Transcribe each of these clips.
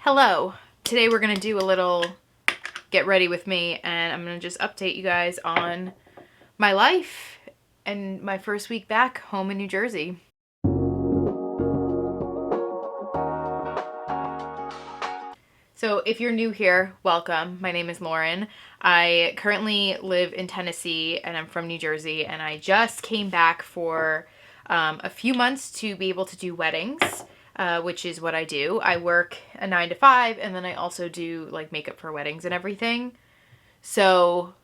Hello. Today we're going to do a little get ready with me, and I'm going to just update you guys on my life and my first week back home in New Jersey. So if you're new here, welcome. My name is Lauren. I currently live in Tennessee and I'm from New Jersey, and I just came back for a few months to be able to do weddings. Which is what I do. I work a 9 to 5, and then I also do like makeup for weddings and everything. So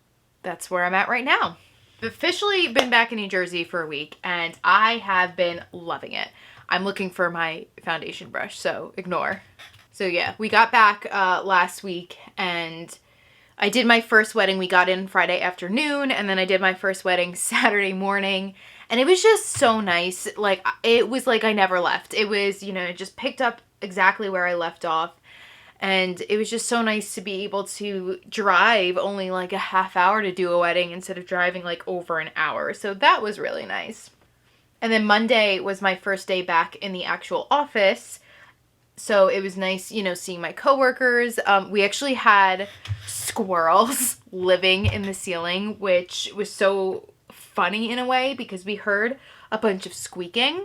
that's where I'm at right now. I've officially been back in New Jersey for a week, and I have been loving it. I'm looking for my foundation brush, so ignore. So yeah, we got back last week, and I did my first wedding. We got in Friday afternoon, and then I did my first wedding Saturday morning. And it was just so nice. Like, it was like I never left. It was, it just picked up exactly where I left off. And it was just so nice to be able to drive only like a half hour to do a wedding instead of driving like over an hour. So that was really nice. And then Monday was my first day back in the actual office. So it was nice, seeing my coworkers. We actually had squirrels living in the ceiling, which was so funny in a way because we heard a bunch of squeaking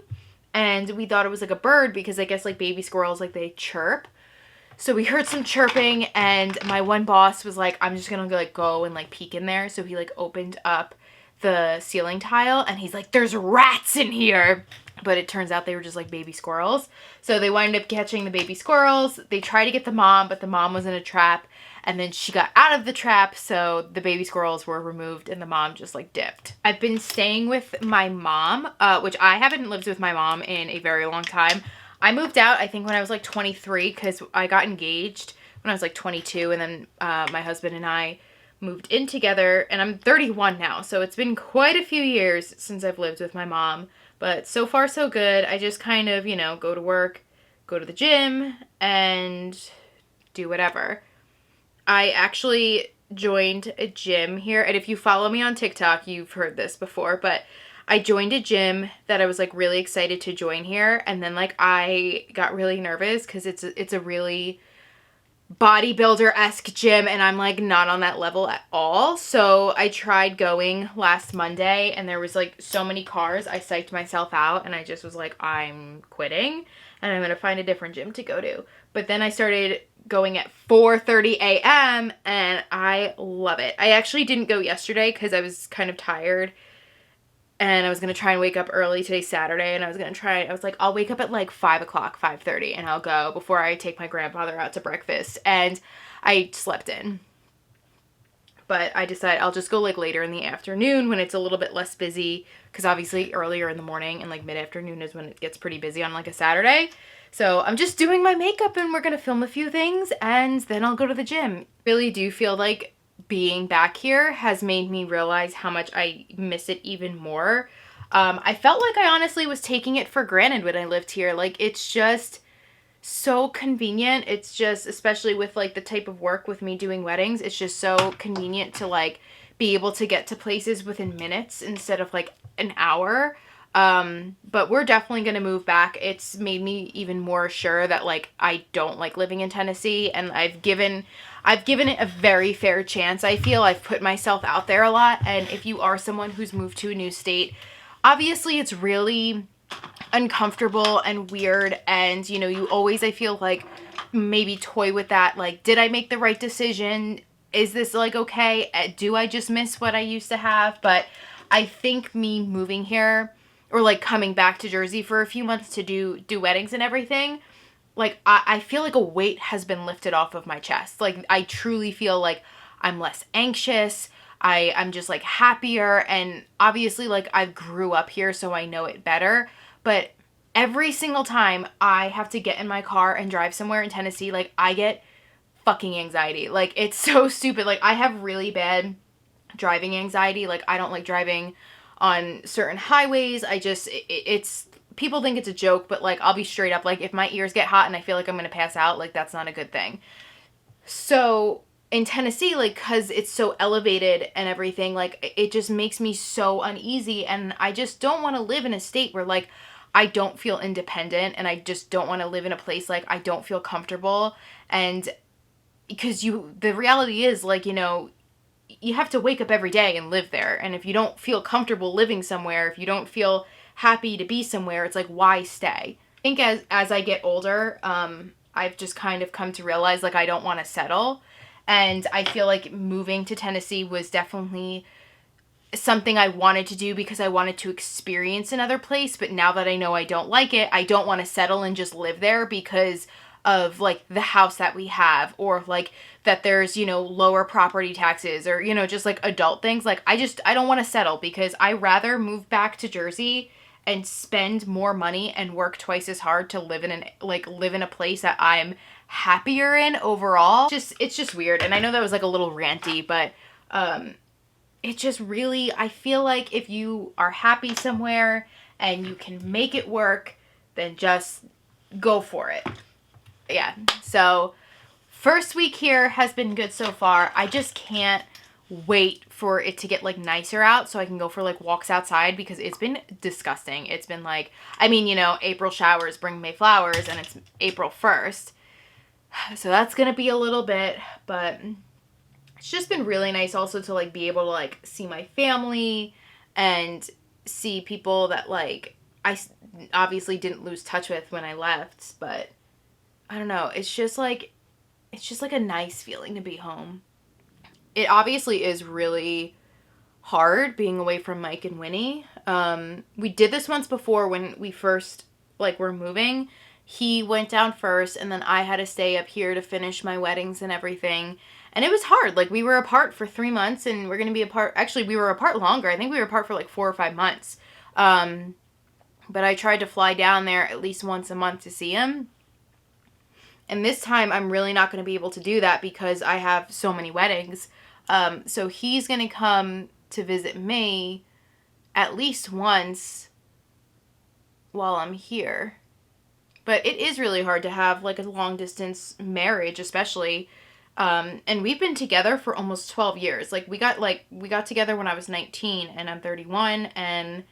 and we thought it was like a bird because I guess like baby squirrels, like they chirp. So we heard some chirping, and my one boss was like, I'm just gonna go and like peek in there. So he like opened up the ceiling tile and he's like, there's rats in here. But it turns out they were just like baby squirrels. So they wound up catching the baby squirrels. They tried to get the mom, but the mom was in a trap. And then she got out of the trap, so the baby squirrels were removed and the mom just like dipped. I've been staying with my mom, which I haven't lived with my mom in a very long time. I moved out, I think, when I was like 23 because I got engaged when I was like 22. And then my husband and I moved in together, and I'm 31 now. So it's been quite a few years since I've lived with my mom. But so far, so good. I just kind of, go to work, go to the gym, and do whatever. I actually joined a gym here, and if you follow me on TikTok, you've heard this before, but I joined a gym that I was like really excited to join here, and then like I got really nervous because it's a really bodybuilder-esque gym, and I'm like not on that level at all. So I tried going last Monday, and there was like so many cars. I psyched myself out, and I just was like, I'm quitting and I'm gonna find a different gym to go to. But then I started going at 4:30 a.m. and I love it. I actually didn't go yesterday because I was kind of tired, and I was going to try and wake up early. Today's Saturday, and I was like, I'll wake up at like 5 o'clock, 5:30, and I'll go before I take my grandfather out to breakfast. And I slept in. But I decided I'll just go like later in the afternoon when it's a little bit less busy, because obviously earlier in the morning and like mid-afternoon is when it gets pretty busy on like a Saturday. So I'm just doing my makeup, and we're going to film a few things, and then I'll go to the gym. I really do feel like being back here has made me realize how much I miss it even more. I felt like I honestly was taking it for granted when I lived here. Like, it's just so convenient. It's just, especially with like the type of work with me doing weddings, it's just so convenient to like be able to get to places within minutes instead of like an hour. But we're definitely going to move back. It's made me even more sure that like I don't like living in Tennessee, and I've given it a very fair chance. I feel I've put myself out there a lot, and if you are someone who's moved to a new state, obviously it's really uncomfortable and weird, and you always, I feel like, maybe toy with that, like, did I make the right decision? Is this like okay? Do I just miss what I used to have? But I think me moving here, or like coming back to Jersey for a few months to do weddings and everything, like I feel like a weight has been lifted off of my chest. Like, I truly feel like I'm less anxious. I'm just like happier, and obviously like I grew up here, so I know it better. But every single time I have to get in my car and drive somewhere in Tennessee, like I get fucking anxiety. Like, it's so stupid. Like, I have really bad driving anxiety. Like, I don't like driving on certain highways. It's people think it's a joke, but like I'll be straight up, like if my ears get hot and I feel like I'm gonna pass out, like that's not a good thing. So in Tennessee, like, cause it's so elevated and everything, like it just makes me so uneasy, and I just don't want to live in a state where like I don't feel independent, and I just don't want to live in a place like I don't feel comfortable. And because the reality is, like, you know, you have to wake up every day and live there. And if you don't feel comfortable living somewhere, if you don't feel happy to be somewhere, it's like, why stay? I think as I get older, I've just kind of come to realize, like, I don't want to settle. And I feel like moving to Tennessee was definitely something I wanted to do because I wanted to experience another place. But now that I know I don't like it, I don't want to settle and just live there because of, like, the house that we have, or like that there's, you know, lower property taxes, or, you know, just like adult things. Like, I don't want to settle, because I rather move back to Jersey and spend more money and work twice as hard to live in a place that I'm happier in overall. It's just weird. And I know that was like a little ranty, but it just really, I feel like if you are happy somewhere and you can make it work, then just go for it. Yeah, so first week here has been good so far. I just can't wait for it to get, like, nicer out so I can go for, like, walks outside, because it's been disgusting. It's been, like, I mean, you know, April showers bring May flowers, and it's April 1st. So that's gonna be a little bit, but it's just been really nice also to, like, be able to, like, see my family and see people that, like, I obviously didn't lose touch with when I left. But I don't know, it's just like a nice feeling to be home. It obviously is really hard being away from Mike and Winnie. We did this once before when we first, like, were moving. He went down first, and then I had to stay up here to finish my weddings and everything. And it was hard. Like, we were apart for 3 months, and we're going to be apart. Actually, we were apart longer. I think we were apart for like 4 or 5 months. But I tried to fly down there at least once a month to see him. And this time, I'm really not going to be able to do that because I have so many weddings. So he's going to come to visit me at least once while I'm here. But it is really hard to have, like, a long-distance marriage, especially. And we've been together for almost 12 years. Like, we got together when I was 19, and I'm 31, and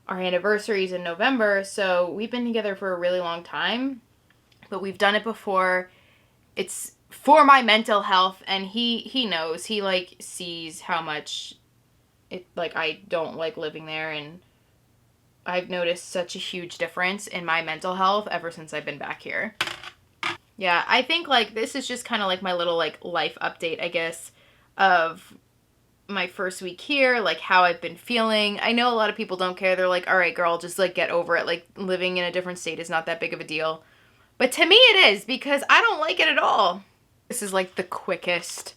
our anniversary is in November, so we've been together for a really long time. But we've done it before. It's for my mental health, and he knows. He, like, sees how much it, like, I don't like living there, and I've noticed such a huge difference in my mental health ever since I've been back here. Yeah, I think, like, this is just kind of like my little, like, life update, I guess, of my first week here, like, how I've been feeling. I know a lot of people don't care. They're like, all right, girl, just, like, get over it. Like, living in a different state is not that big of a deal. But to me it is, because I don't like it at all. This is, like, the quickest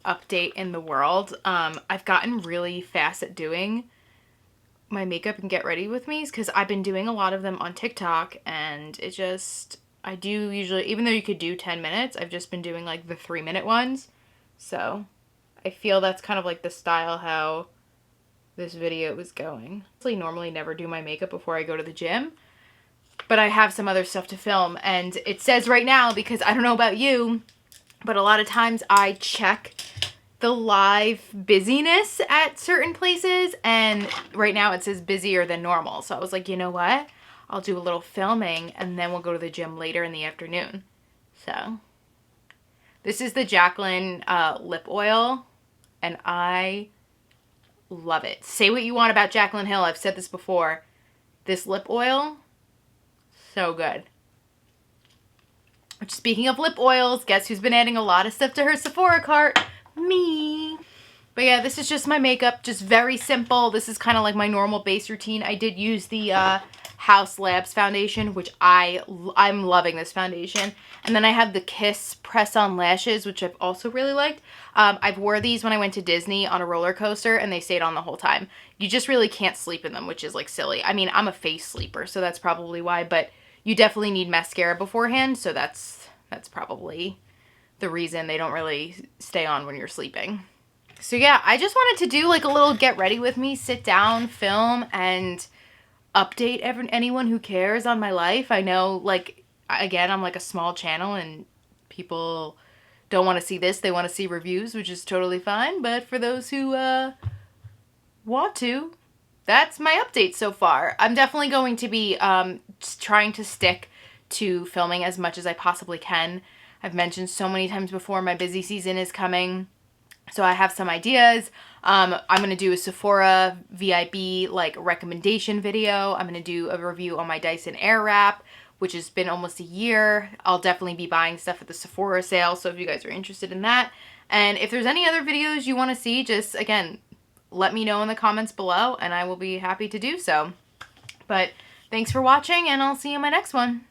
update in the world. I've gotten really fast at doing my makeup and get ready with me's, because I've been doing a lot of them on TikTok, and it just, I do usually, even though you could do 10 minutes, I've just been doing, like, the 3-minute ones. So I feel that's kind of like the style how this video is going. I normally never do my makeup before I go to the gym, but I have some other stuff to film, and it says right now, because I don't know about you, but a lot of times I check the live busyness at certain places, and right now it says busier than normal. So I was like, you know what? I'll do a little filming, and then we'll go to the gym later in the afternoon. So this is the Jaclyn lip oil, and I love it. Say what you want about Jaclyn Hill. I've said this before. This lip oil, so good. Which, speaking of lip oils, guess who's been adding a lot of stuff to her Sephora cart? Me. But yeah, this is just my makeup, just very simple. This is kind of like my normal base routine. I did use the House Labs foundation, which I'm loving this foundation. And then I have the Kiss press-on lashes, which I've also really liked. I've wore these when I went to Disney on a roller coaster, and they stayed on the whole time. You just really can't sleep in them, which is, like, silly. I mean, I'm a face sleeper, so that's probably why, but you definitely need mascara beforehand, so that's probably the reason they don't really stay on when you're sleeping. So yeah, I just wanted to do, like, a little get ready with me, sit down, film, and update anyone who cares on my life. I know, like, again, I'm like a small channel, and people don't want to see this. They want to see reviews, which is totally fine. But for those who want to, that's my update so far. I'm definitely going to be trying to stick to filming as much as I possibly can. I've mentioned so many times before, my busy season is coming. So I have some ideas. I'm going to do a Sephora VIB like recommendation video. I'm going to do a review on my Dyson Airwrap, which has been almost a year. I'll definitely be buying stuff at the Sephora sale, so if you guys are interested in that. And if there's any other videos you want to see, just, again, let me know in the comments below, and I will be happy to do so. But thanks for watching, and I'll see you in my next one.